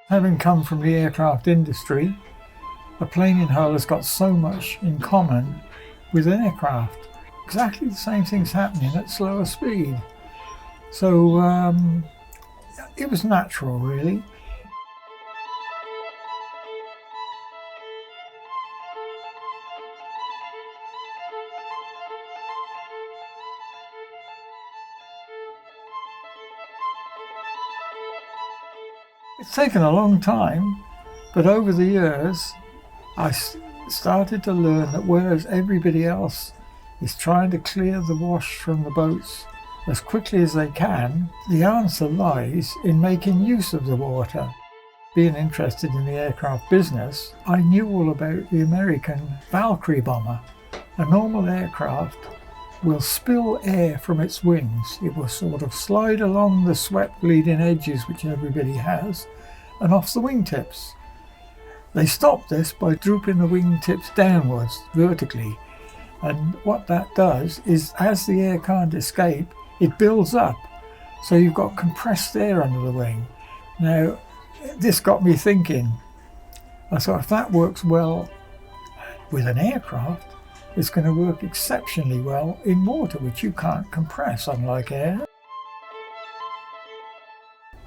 Having come from the aircraft industry, a planing hull has got so much in common with an aircraft. Exactly the same thing's happening at slower speed. So it was natural, really. It's taken a long time, but over the years I started to learn that whereas everybody else is trying to clear the wash from the boats as quickly as they can, the answer lies in making use of the water. Being interested in the aircraft business, I knew all about the American Valkyrie bomber. A normal aircraft will spill air from its wings. It will sort of slide along the swept leading edges, which everybody has, and off the wingtips. They stop this by drooping the wingtips downwards vertically, and what that does is, as the air can't escape, it builds up, so you've got compressed air under the wing. Now, this got me thinking. I thought, if that works well with an aircraft, it's going to work exceptionally well in water, which you can't compress, unlike air.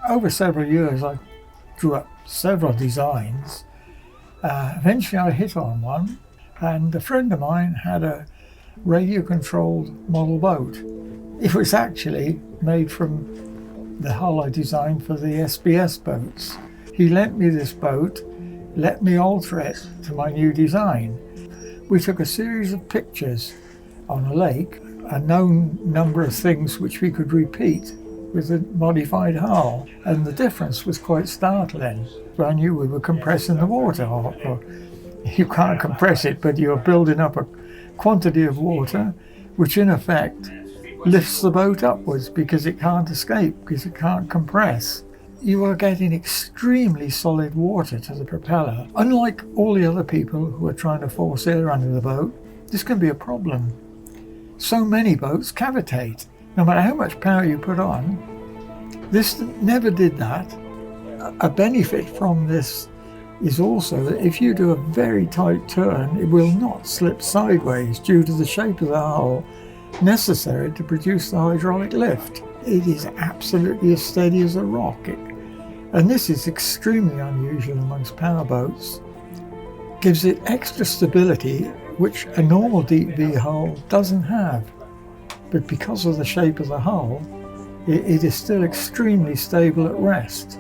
Over several years, I drew up several designs. Eventually I hit on one, and a friend of mine had a radio-controlled model boat. It was actually made from the hull I designed for the SBS boats. He lent me this boat, let me alter it to my new design. We took a series of pictures on a lake, a known number of things which we could repeat with a modified hull, and the difference was quite startling. I knew we were compressing the water, or you can't compress it, but you're building up a quantity of water which in effect lifts the boat upwards because it can't escape, because it can't compress. You are getting extremely solid water to the propeller. Unlike all the other people who are trying to force air under the boat, this can be a problem. So many boats cavitate. No matter how much power you put on, this never did that. A benefit from this is also that if you do a very tight turn, it will not slip sideways due to the shape of the hull necessary to produce the hydraulic lift. It is absolutely as steady as a rock. And this is extremely unusual amongst powerboats. Gives it extra stability, which a normal deep V hull doesn't have. But because of the shape of the hull, it is still extremely stable at rest.